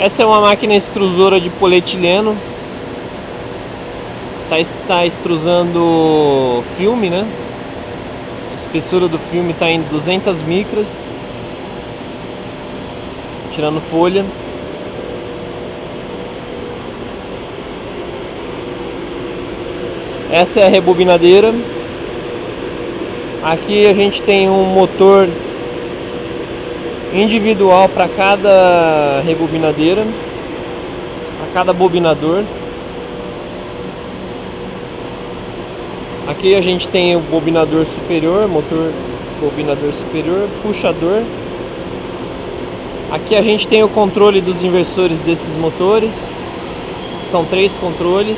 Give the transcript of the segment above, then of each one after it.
Essa é uma máquina extrusora de polietileno. Está extrusando filme, né? A espessura do filme está em 200 micras. Tirando folha. Essa é a rebobinadeira. Aqui a gente tem um motor individual para cada rebobinadeira, para cada bobinador. Aqui a gente tem o bobinador superior, motor bobinador superior, puxador. Aqui a gente tem o controle dos inversores desses motores. São 3 controles.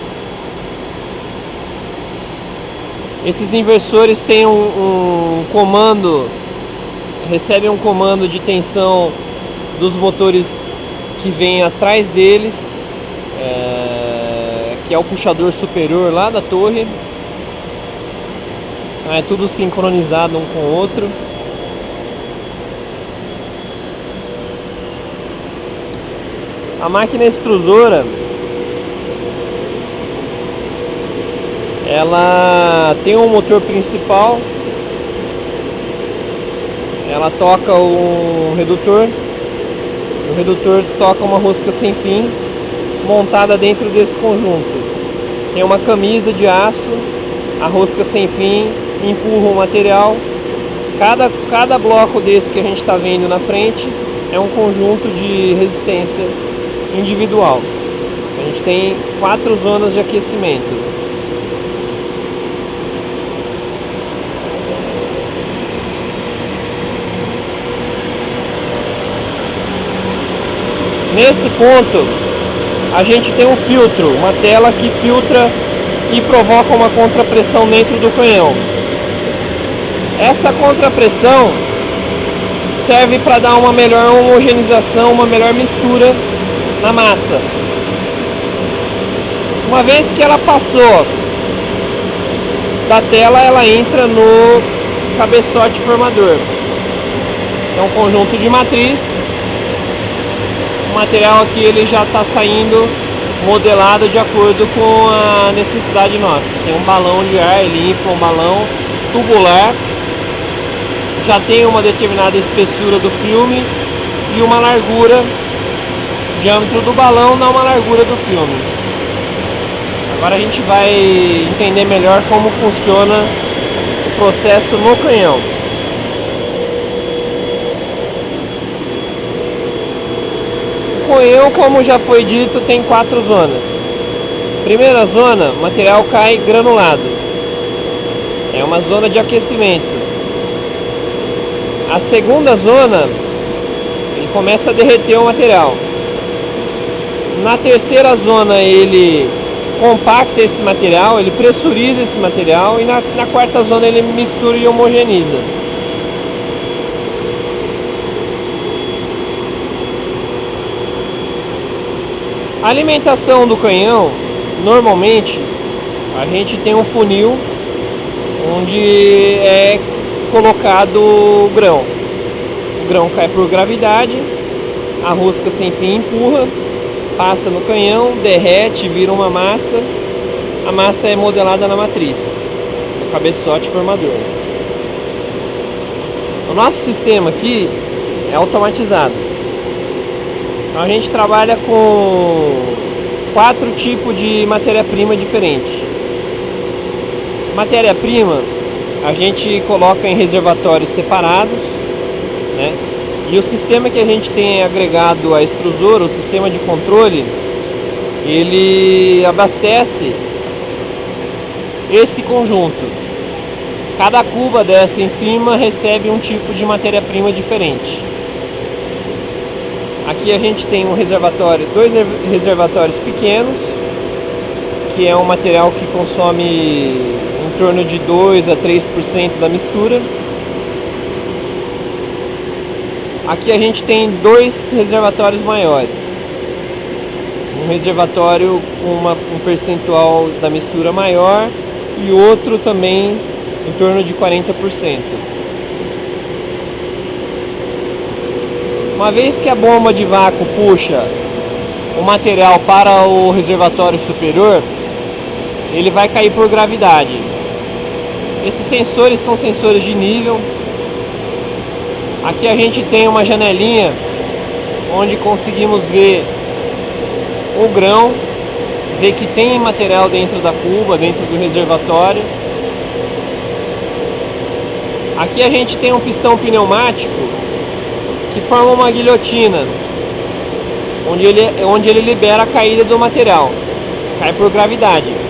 Esses inversores têm um comando, recebem um comando de tensão dos motores que vêm atrás deles, que é o puxador superior lá da torre. É tudo sincronizado um com o outro. A máquina extrusora, ela tem um motor principal, ela toca um redutor, o redutor toca uma rosca sem fim montada dentro desse conjunto. Tem uma camisa de aço, a rosca sem fim empurra o material. Cada bloco desse que a gente está vendo na frente é um conjunto de resistência individual. A gente tem 4 zonas de aquecimento. Nesse ponto, a gente tem um filtro, uma tela que filtra e provoca uma contrapressão dentro do canhão. Essa contrapressão serve para dar uma melhor homogeneização, uma melhor mistura na massa. Uma vez que ela passou da tela, ela entra no cabeçote formador. É um conjunto de matriz. O material aqui ele já está saindo modelado de acordo com a necessidade nossa. Tem um balão de ar, ele infla um balão tubular, já tem uma determinada espessura do filme e uma largura, o diâmetro do balão dá uma largura do filme. Agora a gente vai entender melhor como funciona o processo no canhão. O canhão, como já foi dito, tem 4 zonas. Primeira zona, o material cai granulado. É uma zona de aquecimento. A segunda zona, ele começa a derreter o material. Na terceira zona, ele compacta esse material, ele pressuriza esse material. E na quarta zona, ele mistura e homogeneiza. A alimentação do canhão, normalmente, a gente tem um funil onde é colocado o grão. O grão cai por gravidade, a rosca sem fim empurra, passa no canhão, derrete, vira uma massa. A massa é modelada na matriz, no cabeçote formador. O nosso sistema aqui é automatizado. Então a gente trabalha com 4 tipos de matéria-prima diferentes. Matéria-prima a gente coloca em reservatórios separados, né? E o sistema que a gente tem agregado à extrusora, o sistema de controle, ele abastece esse conjunto. Cada cuba dessa em cima recebe um tipo de matéria-prima diferente. Aqui a gente tem um reservatório, 2 reservatórios pequenos, que é um material que consome em torno de 2 a 3% da mistura. Aqui a gente tem 2 reservatórios maiores. Um reservatório com um percentual da mistura maior e outro também em torno de 40%. Uma vez que a bomba de vácuo puxa o material para o reservatório superior, ele vai cair por gravidade. Esses sensores são sensores de nível. Aqui a gente tem uma janelinha onde conseguimos ver o grão, ver que tem material dentro da cuba, dentro do reservatório. Aqui a gente tem um pistão pneumático que forma uma guilhotina, onde ele libera a caída do material, cai por gravidade.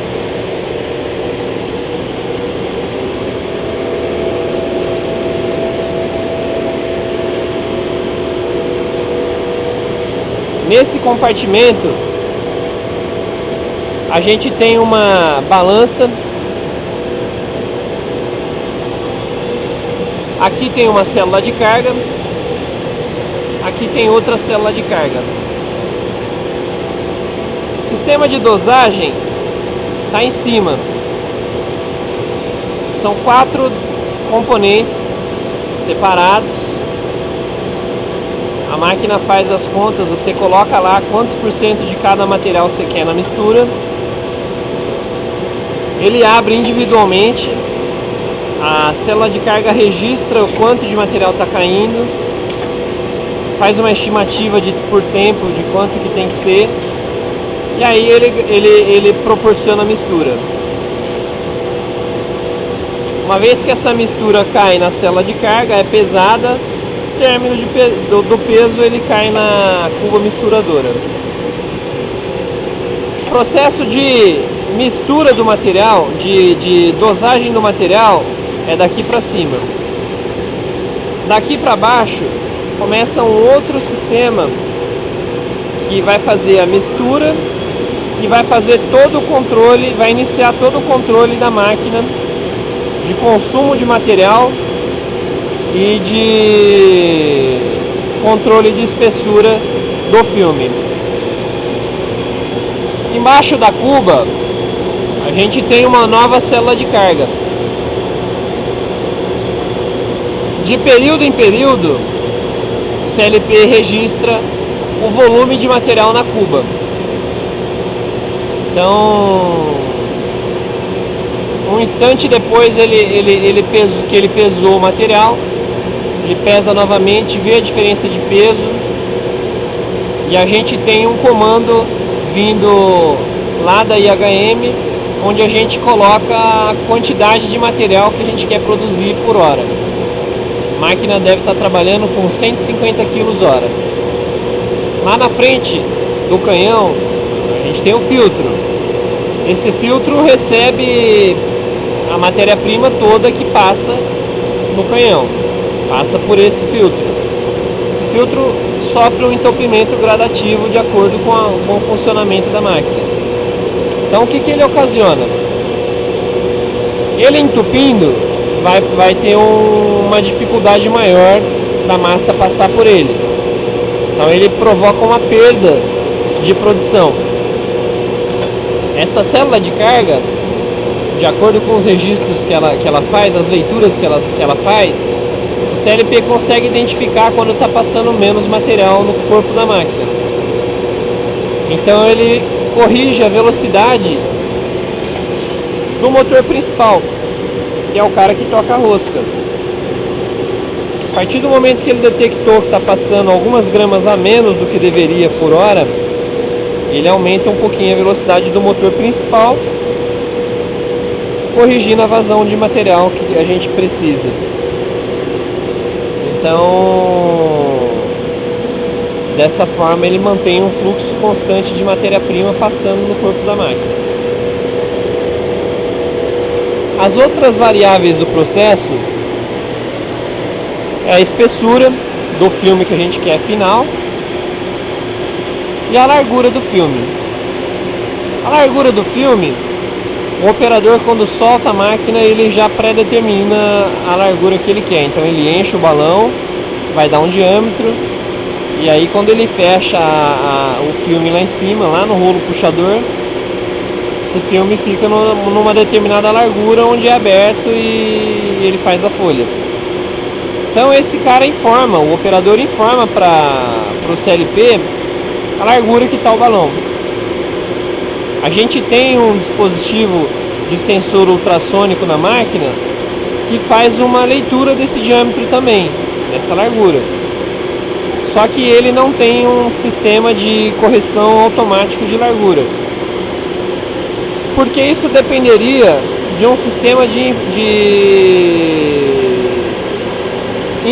Nesse compartimento a gente tem uma balança. Aqui tem uma célula de carga. Aqui tem outra célula de carga. O sistema de dosagem está em cima. São 4 componentes separados. A máquina faz as contas, você coloca lá quantos por cento de cada material você quer na mistura. Ele abre individualmente. A célula de carga registra o quanto de material está caindo. Faz uma estimativa por tempo de quanto que tem que ser. E aí ele proporciona a mistura. Uma vez que essa mistura cai na célula de carga, é pesada. Término do peso, ele cai na cuba misturadora. O processo de mistura do material, de dosagem do material, é daqui para cima. Daqui para baixo começa um outro sistema que vai fazer a mistura e vai fazer todo o controle, vai iniciar todo o controle da máquina de consumo de material e de controle de espessura do filme. Embaixo da cuba a gente tem uma nova célula de carga. De período em período, o CLP registra o volume de material na cuba. Então, um instante depois que ele pesou o material, ele pesa novamente, vê a diferença de peso, e a gente tem um comando vindo lá da IHM, onde a gente coloca a quantidade de material que a gente quer produzir por hora. A máquina deve estar trabalhando com 150 kg hora. Lá na frente do canhão, a gente tem um filtro. Esse filtro recebe a matéria-prima toda que passa no canhão. Passa por esse filtro. Esse filtro sofre um entupimento gradativo de acordo com o funcionamento da máquina. Então o que ele ocasiona? Ele entupindo vai ter uma dificuldade maior da massa passar por ele. Então ele provoca uma perda de produção. Essa célula de carga, de acordo com os registros que ela faz, as leituras que ela faz, o CLP consegue identificar quando está passando menos material no corpo da máquina. Então ele corrige a velocidade do motor principal, que é o cara que toca a rosca. A partir do momento que ele detectou que está passando algumas gramas a menos do que deveria por hora, ele aumenta um pouquinho a velocidade do motor principal, corrigindo a vazão de material que a gente precisa. Então, dessa forma ele mantém um fluxo constante de matéria-prima passando no corpo da máquina. As outras variáveis do processo é a espessura do filme que a gente quer final e a largura do filme. A largura do filme, o operador, quando solta a máquina, ele já pré-determina a largura que ele quer. Então ele enche o balão, vai dar um diâmetro, e aí quando ele fecha o filme lá em cima, lá no rolo puxador, o filme fica numa determinada largura onde é aberto e ele faz a folha. Então esse cara informa, o operador informa para o CLP a largura que está o balão. A gente tem um dispositivo de sensor ultrassônico na máquina que faz uma leitura desse diâmetro também, dessa largura. Só que ele não tem um sistema de correção automático de largura. Porque isso dependeria de um sistema de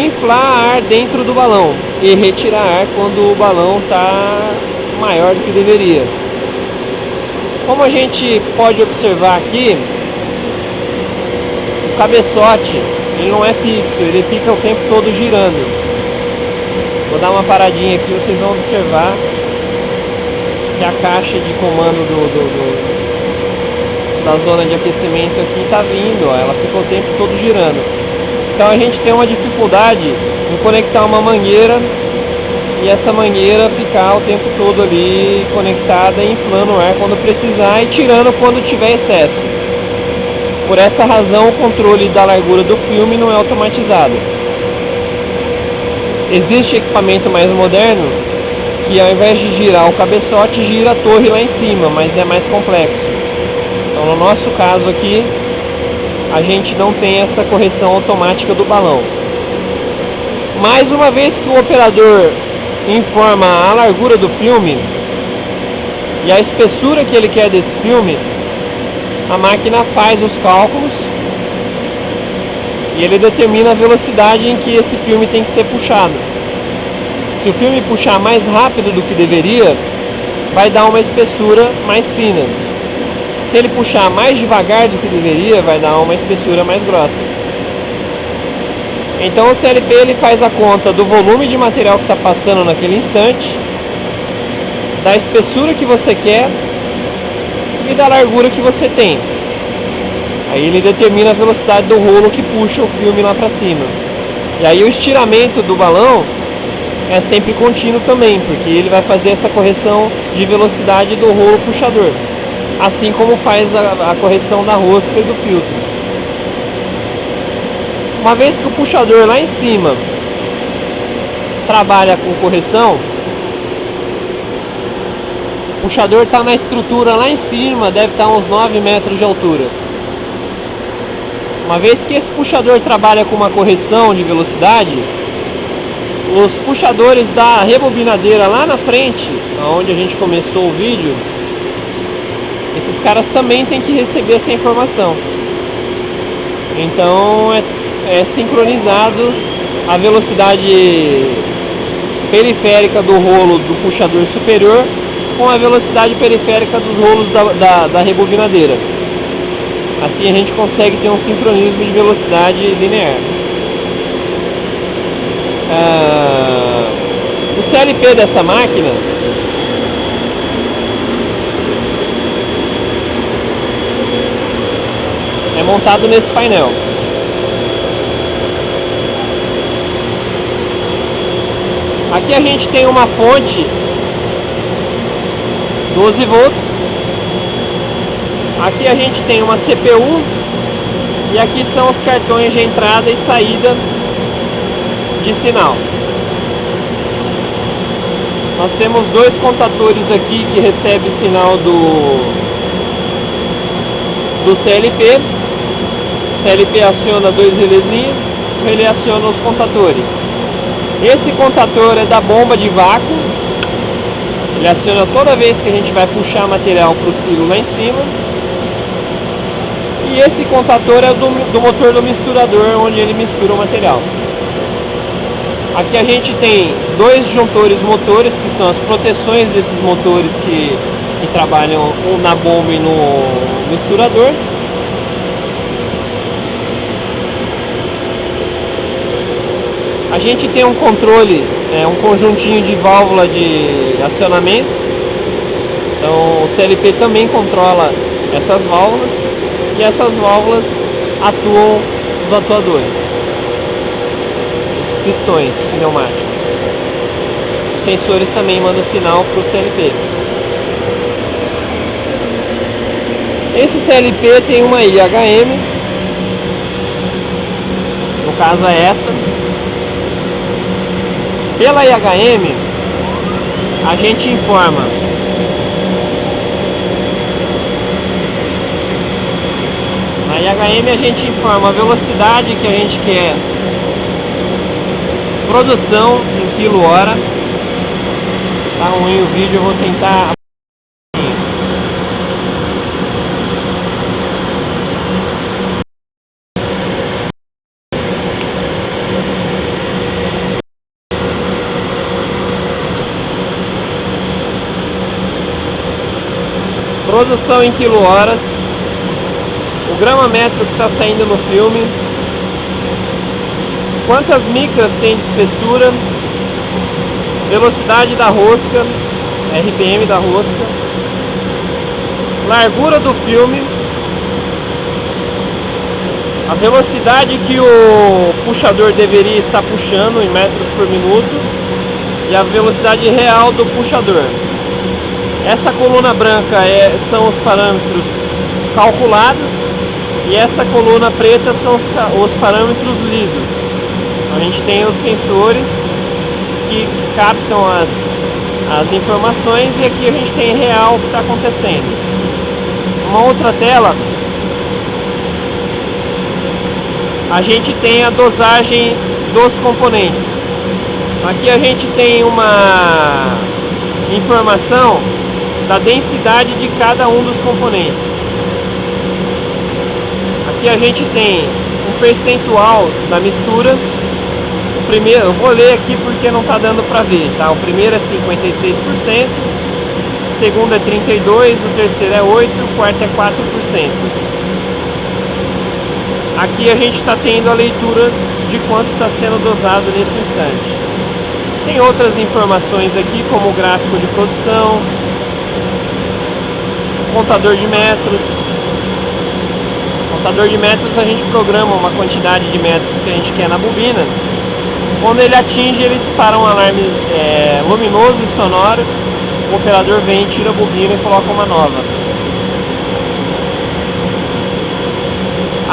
inflar ar dentro do balão e retirar ar quando o balão está maior do que deveria. Como a gente pode observar aqui, o cabeçote ele não é fixo, ele fica o tempo todo girando. Vou dar uma paradinha aqui, vocês vão observar que a caixa de comando da zona de aquecimento aqui está vindo, ó, ela fica o tempo todo girando. Então a gente tem uma dificuldade em conectar uma mangueira e essa mangueira ficar o tempo todo ali conectada, inflando o ar quando precisar e tirando quando tiver excesso. Por essa razão o controle da largura do filme não é automatizado. Existe equipamento mais moderno que ao invés de girar o cabeçote, gira a torre lá em cima, mas é mais complexo. Então no nosso caso aqui, a gente não tem essa correção automática do balão. Mais uma vez que o operador informa a largura do filme e a espessura que ele quer desse filme, a máquina faz os cálculos e ele determina a velocidade em que esse filme tem que ser puxado. Se o filme puxar mais rápido do que deveria, vai dar uma espessura mais fina. Se ele puxar mais devagar do que deveria, vai dar uma espessura mais grossa. Então o CLP ele faz a conta do volume de material que está passando naquele instante, da espessura que você quer e da largura que você tem. Aí ele determina a velocidade do rolo que puxa o filme lá para cima. E aí o estiramento do balão é sempre contínuo também, porque ele vai fazer essa correção de velocidade do rolo puxador, assim como faz a correção da rosca e do filtro. Uma vez que o puxador lá em cima trabalha com correção, o puxador está na estrutura lá em cima, deve estar uns 9 metros de altura. Uma vez que esse puxador trabalha com uma correção de velocidade, os puxadores da rebobinadeira lá na frente, onde a gente começou o vídeo, esses caras também têm que receber essa informação. Então é sincronizado a velocidade periférica do rolo do puxador superior com a velocidade periférica dos rolos da rebobinadeira. Assim a gente consegue ter um sincronismo de velocidade linear. O CLP dessa máquina é montado nesse painel. Aqui a gente tem uma fonte 12 volts. Aqui a gente tem uma CPU e aqui são os cartões de entrada e saída de sinal. Nós temos dois contadores aqui que recebem sinal do CLP. O CLP aciona dois relézinhos, ele aciona os contadores. Esse contador é da bomba de vácuo, ele aciona toda vez que a gente vai puxar material para o silo lá em cima. E esse contador é do motor do misturador, onde ele mistura o material. Aqui a gente tem dois disjuntores motores, que são as proteções desses motores que trabalham na bomba e no misturador. A gente tem um controle, um conjuntinho de válvula de acionamento. Então o CLP também controla essas válvulas e essas válvulas atuam os atuadores, os pistões pneumáticos. Os sensores também mandam sinal para o CLP. Esse CLP tem uma IHM, no caso é essa. Pela IHM, a gente informa. Na IHM a gente informa a velocidade que a gente quer, produção em kWh. Tá ruim o vídeo, eu vou tentar. Produção em kWh, o grama-metro que está saindo no filme, quantas micras tem de espessura, velocidade da rosca, RPM da rosca, largura do filme, a velocidade que o puxador deveria estar puxando em metros por minuto e a velocidade real do puxador. Essa coluna branca são os parâmetros calculados e essa coluna preta são os parâmetros lisos. A gente tem os sensores que captam as informações e aqui a gente tem real o que está acontecendo. Uma outra tela, a gente tem a dosagem dos componentes. Aqui a gente tem uma informação da densidade de cada um dos componentes. Aqui a gente tem um percentual da mistura. O primeiro, eu vou ler aqui porque não está dando para ver, tá? O primeiro é 56%, o segundo é 32%, o terceiro é 8%, o quarto é 4%. Aqui a gente está tendo a leitura de quanto está sendo dosado nesse instante. Tem outras informações aqui, como o gráfico de produção, contador de metros. Contador de metros, a gente programa uma quantidade de metros que a gente quer na bobina. Quando ele atinge, ele dispara um alarme luminoso e sonoro. O operador vem, tira a bobina e coloca uma nova.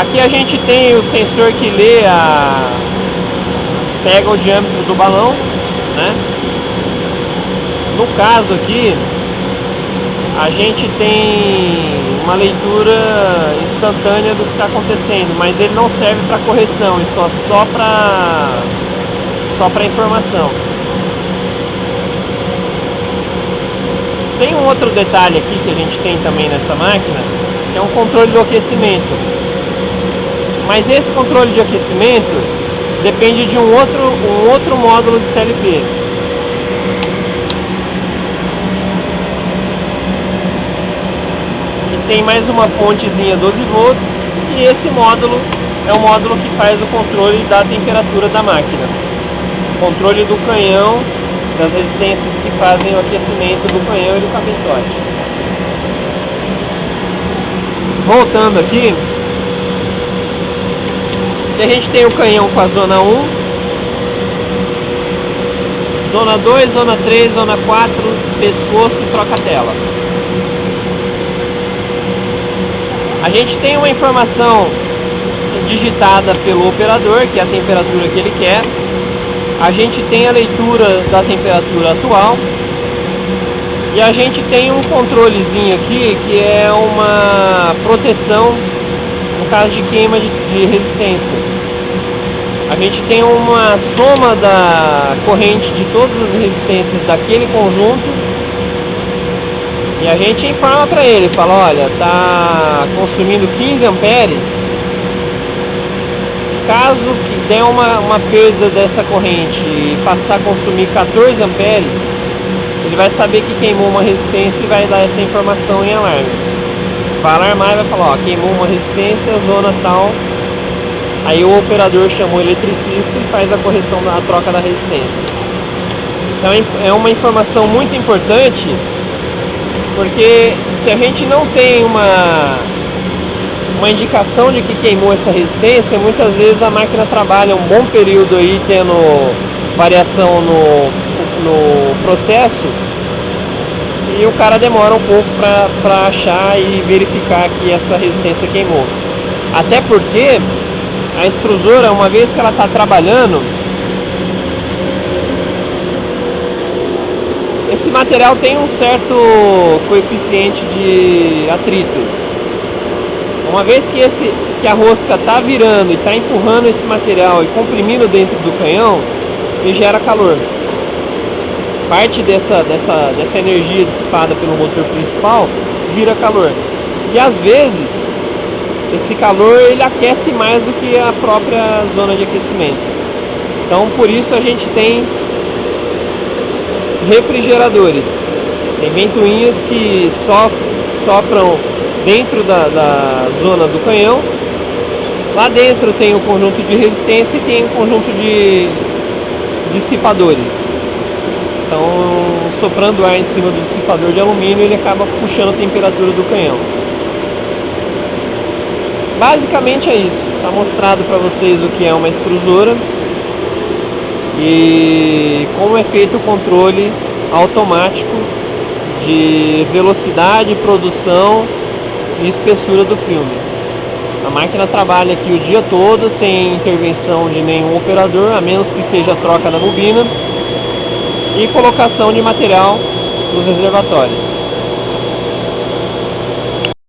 Aqui a gente tem o sensor que lê pega o diâmetro do balão, né? No caso aqui, a gente tem uma leitura instantânea do que está acontecendo, mas ele não serve para correção, ele só para informação. Tem um outro detalhe aqui que a gente tem também nessa máquina, que é um controle do aquecimento. Mas esse controle de aquecimento depende de um outro módulo de CLP. Tem mais uma fontezinha 12 volts e esse módulo é o módulo que faz o controle da temperatura da máquina. Controle do canhão, das resistências que fazem o aquecimento do canhão e do cabeçote. Voltando aqui, a gente tem o canhão com a zona 1, zona 2, zona 3, zona 4, pescoço e troca-tela. A gente tem uma informação digitada pelo operador, que é a temperatura que ele quer. A gente tem a leitura da temperatura atual. E a gente tem um controlezinho aqui, que é uma proteção no caso de queima de resistência. A gente tem uma soma da corrente de todas as resistências daquele conjunto. E a gente informa para ele, fala, olha, está consumindo 15 amperes, caso que der uma perda dessa corrente e passar a consumir 14 amperes, ele vai saber que queimou uma resistência e vai dar essa informação em alarme. Vai alarmar e vai falar, ó, queimou uma resistência, zona tal, aí o operador chama o eletricista e faz a correção da troca da resistência. Então é uma informação muito importante, porque se a gente não tem uma indicação de que queimou essa resistência, muitas vezes a máquina trabalha um bom período aí tendo variação no processo e o cara demora um pouco para achar e verificar que essa resistência queimou. Até porque a extrusora, uma vez que ela está trabalhando, esse material tem um certo coeficiente de atrito. Uma vez que a rosca está virando e está empurrando esse material e comprimindo dentro do canhão, ele gera calor. Parte dessa energia dissipada pelo motor principal vira calor. E às vezes, esse calor ele aquece mais do que a própria zona de aquecimento. Então, por isso a gente tem refrigeradores. Tem ventoinhas que sopram dentro da zona do canhão. Lá dentro tem um conjunto de resistência e tem um conjunto de dissipadores. Então, soprando ar em cima do dissipador de alumínio, ele acaba puxando a temperatura do canhão. Basicamente é isso. Está mostrado para vocês o que é uma extrusora e como é feito o controle automático de velocidade, produção e espessura do filme. A máquina trabalha aqui o dia todo sem intervenção de nenhum operador, a menos que seja a troca da bobina e colocação de material nos reservatórios.